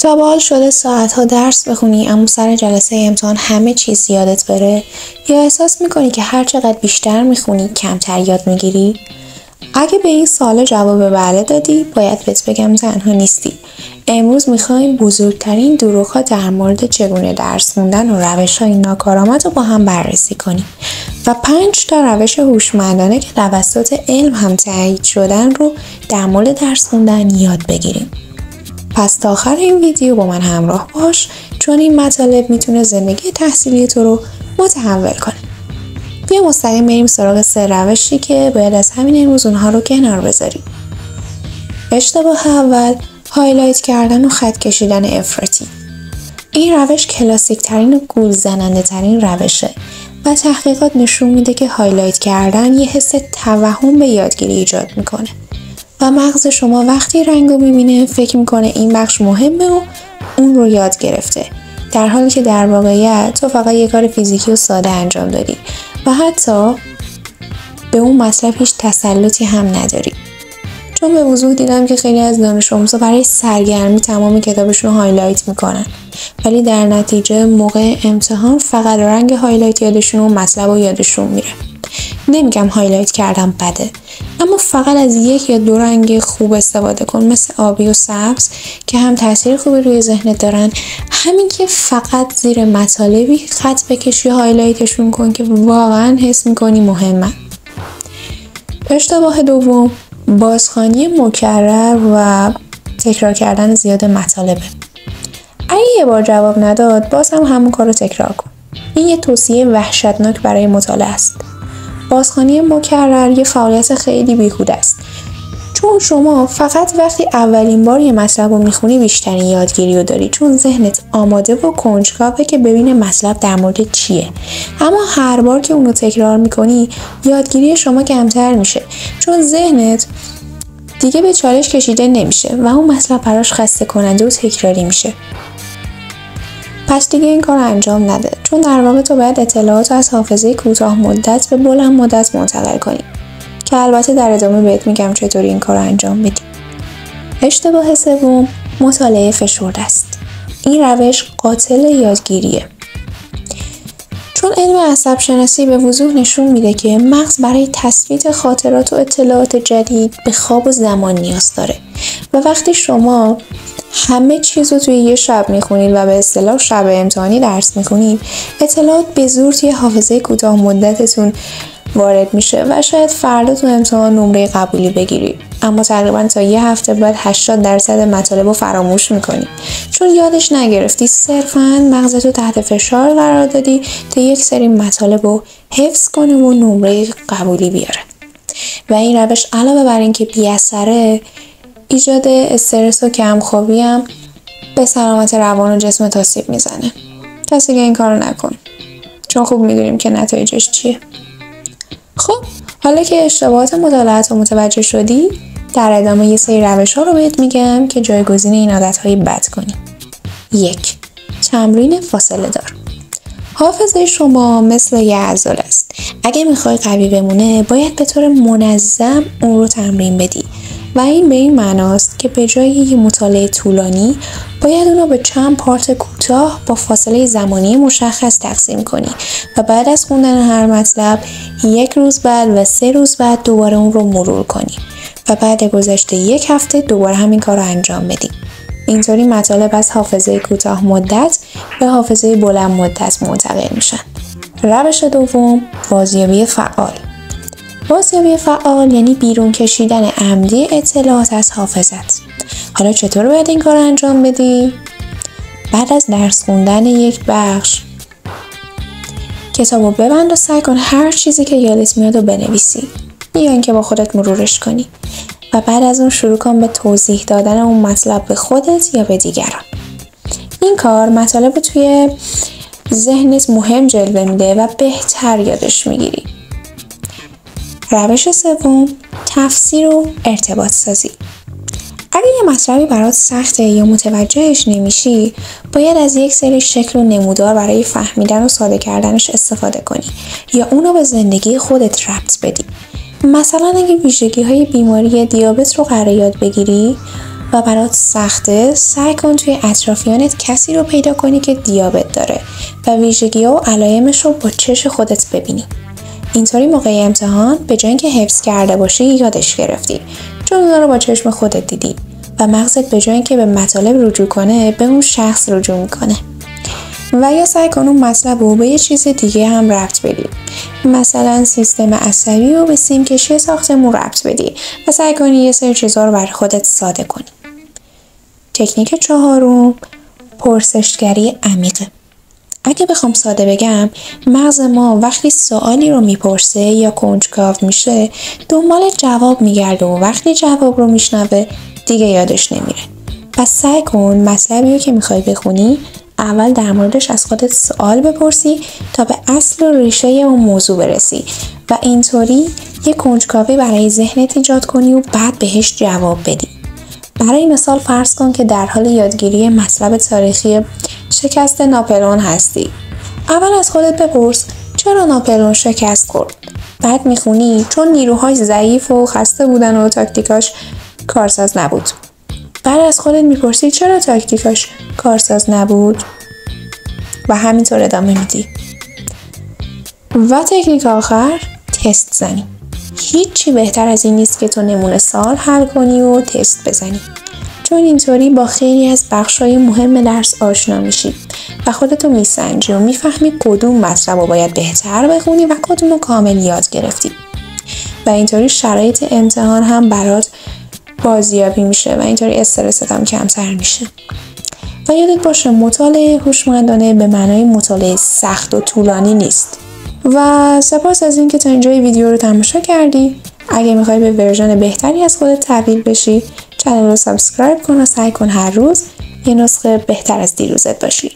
تا به حال شده ساعتها درس بخونی اما سر جلسه امتحان همه چیز یادت بره یا احساس میکنی که هر چقدر بیشتر میخونی کمتر یاد میگیری؟ اگه به این سوال جواب بله دادی باید بهت بگم تنها نیستی. امروز میخوایم بزرگترین دروغ‌ها در مورد چگونه درس خوندن و روش‌های ناکارآمد رو با هم بررسی کنیم و 5 تا روش هوشمندانه که توسط علم هم تایید شدن رو در مورد درس خوندن یاد بگیریم. پس تا آخر این ویدیو با من همراه باش چون این مطالب میتونه زندگی تحصیلی تو رو متحول کنه. بیا مستقیم بریم سراغ 3 روشی که باید از همین امروز اونها رو کنار بذاری. اشتباه اول، هایلایت کردن و خط کشیدن افراطی. این روش کلاسیک ترین و گول زننده ترین روشه و تحقیقات نشون میده که هایلایت کردن یه حس توهم به یادگیری ایجاد میکنه و مغز شما وقتی رنگو میبینه فکر میکنه این بخش مهمه و اون رو یاد گرفته، در حالی که در واقعیت تو فقط یه کار فیزیکی و ساده انجام دادی و حتی به اون مطلب هیچ تسلطی هم نداری. چون به وضوح دیدم که خیلی از دانش آموزا برای سرگرمی تمام کتابشون رو هایلایت میکنن ولی در نتیجه موقع امتحان فقط رنگ هایلایت یادشون و مطلب رو یادشون میره. نمیگم هایلایت کردن بده، اما فقط از 1 یا 2 رنگ خوب استفاده کن، مثل آبی و سبز که هم تاثیر خوبی روی ذهنت دارن، همین که فقط زیر مطالبی خط بکشی و هایلایتشون کن که واقعا حس میکنی مهمه. اشتباه دوم، بازخوانی مکرر و تکرار کردن زیاد مطالبه. اگه یه بار جواب نداد باز هم همون کار رو تکرار کن. این یه توصیه وحشتناک برای مطالعه است. بازخوانی مکرر یه فعالیت خیلی بیهوده است. چون شما فقط وقتی اولین بار یه مطلب رو میخونی بیشترین یادگیری رو داری، چون ذهنت آماده و کنجکاوه که ببینه مطلب در مورد چیه. اما هر بار که اونو تکرار میکنی یادگیری شما کمتر میشه، چون ذهنت دیگه به چالش کشیده نمیشه و اون مطلب براش خسته کننده و تکراری میشه. پس دیگه این کار انجام نده، چون در واقع تو باید اطلاعات از حافظه کوتاه مدت به بلند مدت منتقل کنی که البته در ادامه بهت میگم چطوری این کار رو انجام بدی. اشتباه سوم، مطالعه فشرده است. این روش قاتل یادگیریه. چون علم عصب شناسی به وضوح نشون میده که مغز برای تثبیت خاطرات و اطلاعات جدید به خواب و زمان نیاز داره و وقتی شما همه چیز رو توی یه شب میخونید و به اصطلاح شب امتحانی درس میخونید، اطلاعات به زور توی حافظه کوتاه مدتتون وارد میشه و شاید فردا تو امتحان نمره قبولی بگیری، اما تقریبا تا 1 هفته بعد 80% مطالب رو فراموش میکنی چون یادش نگرفتی، صرفاً مغزتو تحت فشار قرار دادی تا یک سری مطالب رو حفظ کنه و نمره قبولی بیاره. و این روش علاوه بر این که بی‌اثره، ایجاد استرس و کمخوابی هم به سلامت روان و جسمت آسیب میزنه. پس دیگه این کارو نکن، چون خوب میدونیم که نتایجش چیه. خب حالا که اشتباهات مطالعات رو متوجه شدی، در ادامه یه سری روش ها رو بهت میگم که جایگزین این عادت های بد کنی. 1. تمرین فاصله دار. حافظه شما مثل یه عضله است. اگه میخوای قوی بمونه باید به طور منظم اون رو تمرین بدی و این به این معناست که به جای یه مطالعه طولانی باید اون رو به چند پارت کوتاه با فاصله زمانی مشخص تقسیم کنی و بعد از خوندن هر مطلب 1 روز بعد و 3 روز بعد دوباره اون رو مرور کنی و بعد گذشته 1 هفته دوباره همین کار رو انجام بدی. اینطوری مطالب از حافظه کوتاه مدت به حافظه بلند مدت منتقل میشن. روش دوم، بازیابی فعال. بازیابی فعال یعنی بیرون کشیدن عمدی اطلاعات از حافظت. حالا چطور باید این کار انجام بدی؟ بعد از درس خوندن یک بخش کتابو ببند و سعی کن هر چیزی که یادت میاد رو بنویسی، یا اینکه با خودت مرورش کنی و بعد از اون شروع کن به توضیح دادن اون مطلب به خودت یا به دیگران. این کار مطالب رو توی ذهنت مهم جلوه میده و بهتر یادش میگیری. روش سوم، تفسیر و ارتباط سازی. اگه یه مطلبی برات سخته یا متوجهش نمیشی، باید از یک سری شکل و نمودار برای فهمیدن و ساده کردنش استفاده کنی یا اونو به زندگی خودت ربط بدی. مثلا اگه ویژگی‌های بیماری دیابت رو قرار یاد بگیری، و برات سخته، سعی کن توی اطرافیانت کسی رو پیدا کنی که دیابت داره و ویژگی‌ها و علایمش رو با چشم خودت ببینی. اینطوری موقع امتحان به جای اینکه حفظ کرده باشی یادش گرفتی، چون اونا رو با چشم خودت دیدی و مغزت به جای اینکه به مطالب رجوع کنه به اون شخص رجوع میکنه. و یا سعی کن اون مطلب رو به یه چیز دیگه هم ربط بدی، مثلا سیستم عصبی رو به سیمکشی ساختمون ربط بدی و سعی کنی یه سری چیزا رو برای خودت ساده کنی. تکنیک 4، پرسشگری عمیقه. اگه بخوام ساده بگم، مغز ما وقتی سوالی رو میپرسه یا کنجکاو میشه دنبال جواب میگرده و وقتی جواب رو میشنوه دیگه یادش نمیره. پس سعی کن مطلبی رو که میخوای بخونی اول در موردش از خودت سوال بپرسی تا به اصل و ریشه اون موضوع برسی و اینطوری یه کنجکاوی برای ذهنت ایجاد کنی و بعد بهش جواب بدی. برای مثال فرض کن که در حال یادگیری مطلب تاریخی شکست ناپلئون هستی. اول از خودت بپرس چرا ناپلئون شکست خورد؟ بعد میخونی چون نیروهاش ضعیف و خسته بودن و تاکتیکاش کارساز نبود. بعد از خودت میپرسی چرا تاکتیکاش کارساز نبود؟ و همینطور ادامه میدی. و تکنیک آخر، تست زنی. هیچی بهتر از این نیست که تو نمونه سوال حل کنی و تست بزنی، چون اینطوری با خیلی از بخشای مهم درس آشنا میشی و خودتو میسنجی و میفهمی کدوم مطلب رو باید بهتر بخونی و کدوم رو کامل یاد گرفتی و اینطوری شرایط امتحان هم برات بازیابی میشه و اینطوری استرست هم کمتر میشه. و یادت باشه مطالعه هوشمندانه به معنای مطالعه سخت و طولانی نیست. و سپاس از اینکه تا اینجای ویدیو رو تماشا کردی. اگه میخوای به ورژن بهتری از خودت تبدیل بشی، چنل رو سابسکرایب کن و سعی کن هر روز یه نسخه بهتر از دیروزت باشی.